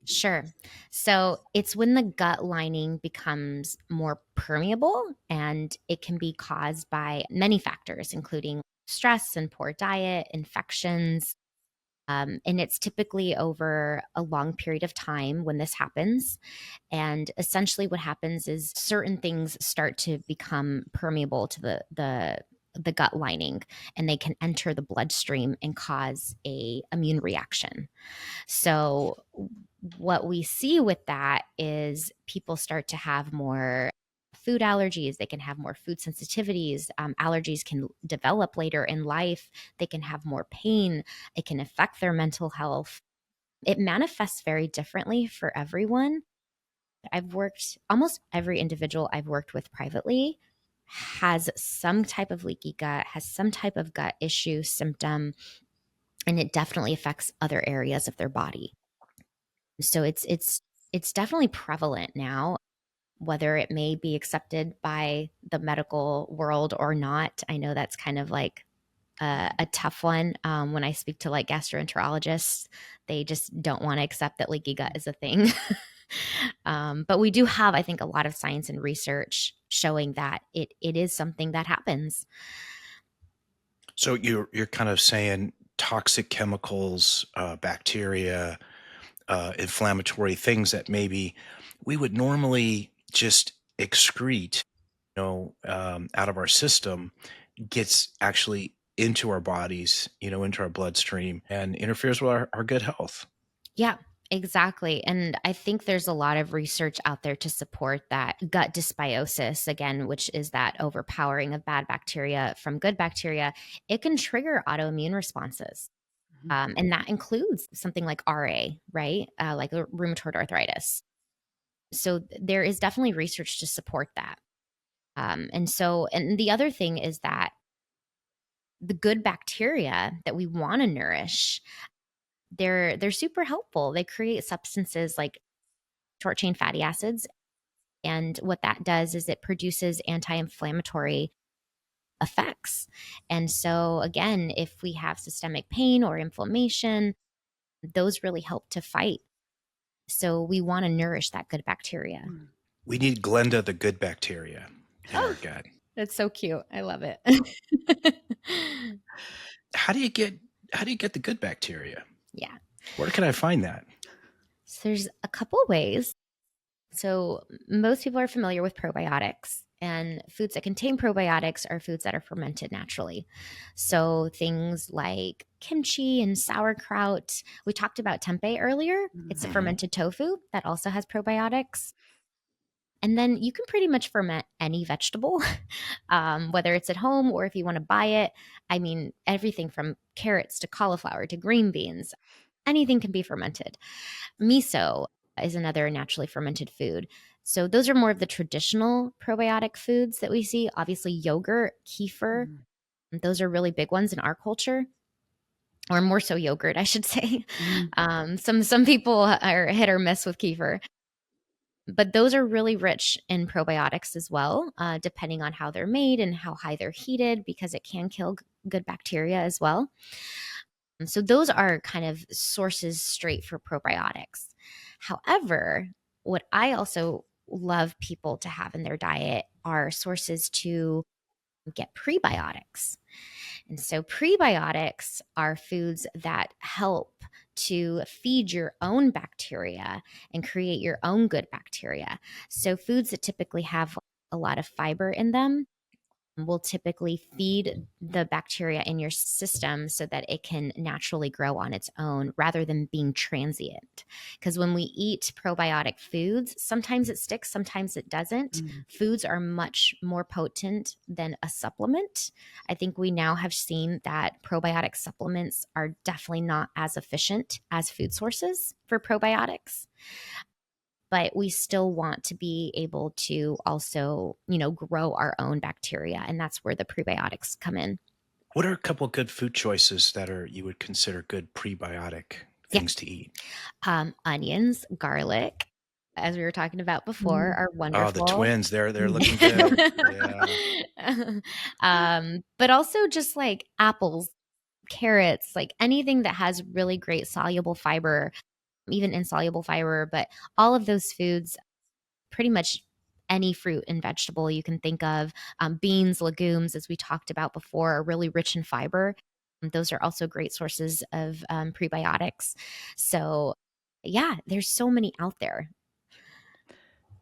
[SPEAKER 3] Sure. So it's when the gut lining becomes more permeable, and it can be caused by many factors, including stress and poor diet, infections. And it's typically over a long period of time when this happens. And essentially, what happens is certain things start to become permeable to the gut lining, and they can enter the bloodstream and cause a immune reaction. So what we see with that is people start to have more food allergies. They can have more food sensitivities. Allergies can develop later in life. They can have more pain. It can affect their mental health. It manifests very differently for everyone. I've worked, almost every individual I've worked with privately has some type of leaky gut, has some type of gut issue symptom, and it definitely affects other areas of their body. So it's definitely prevalent now, whether it may be accepted by the medical world or not. I know that's kind of like a tough one. When I speak to like gastroenterologists, they just don't want to accept that leaky gut is a thing. But we do have, I think, a lot of science and research showing that it is something that happens.
[SPEAKER 1] So you're kind of saying toxic chemicals, bacteria, inflammatory things that maybe we would normally just excrete, out of our system, gets actually into our bodies, into our bloodstream and interferes with our good health.
[SPEAKER 3] Yeah, Exactly. And I think there's a lot of research out there to support that gut dysbiosis, again, which is that overpowering of bad bacteria from good bacteria. It can trigger autoimmune responses.
[SPEAKER 2] Mhm.
[SPEAKER 3] And that includes something like RA, right? Like rheumatoid arthritis. So there is definitely research to support that. And the other thing is that the good bacteria that we want to nourish, they're super helpful. They create substances like short chain fatty acids. And what that does is it produces anti inflammatory effects. And so, again, if we have systemic pain or inflammation, those really help to fight. So, we want to nourish that good bacteria.
[SPEAKER 2] Mm.
[SPEAKER 1] We need Glenda, the good bacteria, in our gut.
[SPEAKER 3] That's so cute. I love it.
[SPEAKER 1] How do you get the good bacteria?
[SPEAKER 3] Yeah.
[SPEAKER 1] Where can I find that?
[SPEAKER 3] So, there's a couple ways. So, most people are familiar with probiotics, and foods that contain probiotics are foods that are fermented naturally. So, things like kimchi and sauerkraut. We talked about tempeh earlier. It's a
[SPEAKER 1] Mhm.
[SPEAKER 3] fermented tofu that also has probiotics. And then you can pretty much ferment any vegetable, whether it's at home or if you want to buy it. I mean, everything from carrots to cauliflower to green beans, anything can be fermented. Miso is another naturally fermented food. So those are more of the traditional probiotic foods that we see. Obviously, yogurt, kefir,
[SPEAKER 2] Mm.
[SPEAKER 3] those are really big ones in our culture, or more so yogurt, I should say.
[SPEAKER 2] Mm.
[SPEAKER 3] Some people are hit or miss with kefir, but those are really rich in probiotics as well, depending on how they're made and how high they're heated, because it can kill good bacteria as well. So those are kind of sources straight for probiotics. However, what I also love people to have in their diet are sources to get prebiotics. And so prebiotics are foods that help to feed your own bacteria and create your own good bacteria. So foods that typically have a lot of fiber in them will typically feed the bacteria in your system so that it can naturally grow on its own rather than being transient. Because when we eat probiotic foods, sometimes it sticks, sometimes it doesn't.
[SPEAKER 2] Mm.
[SPEAKER 3] Foods are much more potent than a supplement. I think we now have seen that probiotic supplements are definitely not as efficient as food sources for probiotics, but we still want to be able to also, grow our own bacteria. And that's where the prebiotics come in.
[SPEAKER 1] What are a couple good food choices that you would consider good prebiotic
[SPEAKER 3] Yeah.
[SPEAKER 1] things to eat?
[SPEAKER 3] Onions, garlic, as we were talking about before,
[SPEAKER 2] Mm.
[SPEAKER 3] are
[SPEAKER 1] Oh, the
[SPEAKER 3] wonderful.
[SPEAKER 1] twins, they're looking good. Yeah.
[SPEAKER 3] But also just like apples, carrots, like anything that has really great soluble fiber, even insoluble fiber, but all of those foods, pretty much any fruit and vegetable you can think of. Beans, legumes, as we talked about before, are really rich in fiber. Those are also great sources of prebiotics. So, yeah, there's so many out there.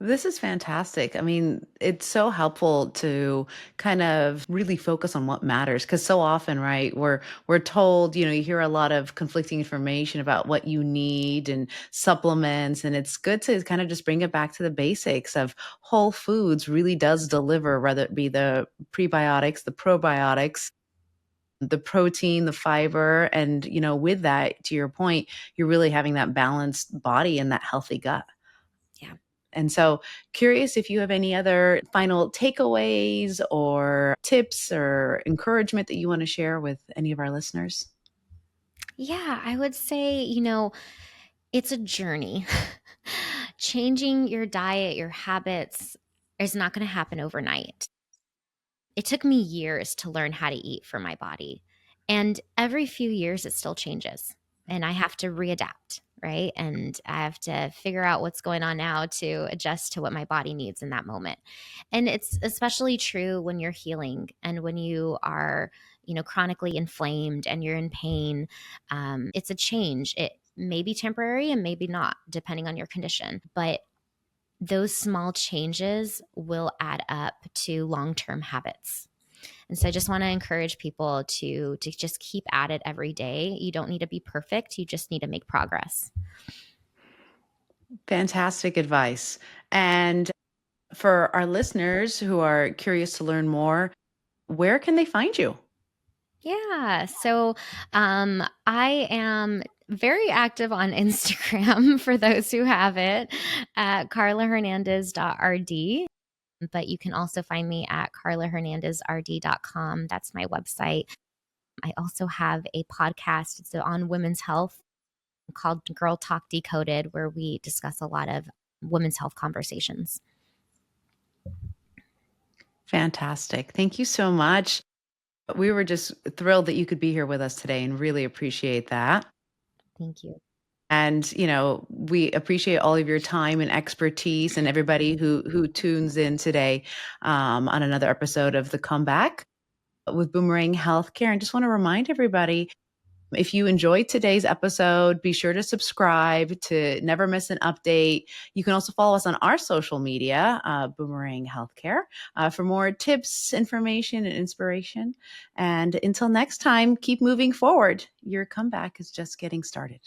[SPEAKER 2] This is fantastic. I mean, it's so helpful to kind of really focus on what matters because so often, right, we're told, you hear a lot of conflicting information about what you need and supplements, and it's good to kind of just bring it back to the basics of whole foods really does deliver, whether it be the prebiotics, the probiotics, the protein, the fiber, and with that, to your point, you're really having that balanced body and that healthy gut.
[SPEAKER 3] Yeah.
[SPEAKER 2] And so, curious if you have any other final takeaways or tips or encouragement that you want to share with any of our listeners?
[SPEAKER 3] Yeah, I would say, it's a journey. Changing your diet, your habits is not going to happen overnight. It took me years to learn how to eat for my body. And every few years, it still changes. And I have to readapt, right? And I have to figure out what's going on now to adjust to what my body needs in that moment. And it's especially true when you're healing and when you are, chronically inflamed and you're in pain. It's a change. It may be temporary and maybe not, depending on your condition. But those small changes will add up to long-term habits. And so I just want to encourage people to just keep at it every day. You don't need to be perfect. You just need to make progress.
[SPEAKER 2] Fantastic advice. And for our listeners who are curious to learn more, where can they find you?
[SPEAKER 3] Yeah. So I am very active on Instagram for those who have it at carlahernandez.rd. But you can also find me at carlahernandezrd.com. That's my website. I also have a podcast. It's on women's health called Girl Talk Decoded, where we discuss a lot of women's health conversations.
[SPEAKER 2] Fantastic. Thank you so much. We were just thrilled that you could be here with us today and really appreciate that.
[SPEAKER 3] Thank you.
[SPEAKER 2] And, we appreciate all of your time and expertise and everybody who tunes in today on another episode of The Comeback with Boomerang Healthcare. And just want to remind everybody, if you enjoyed today's episode, be sure to subscribe to never miss an update. You can also follow us on our social media, Boomerang Healthcare, for more tips, information, and inspiration. And until next time, keep moving forward. Your comeback is just getting started.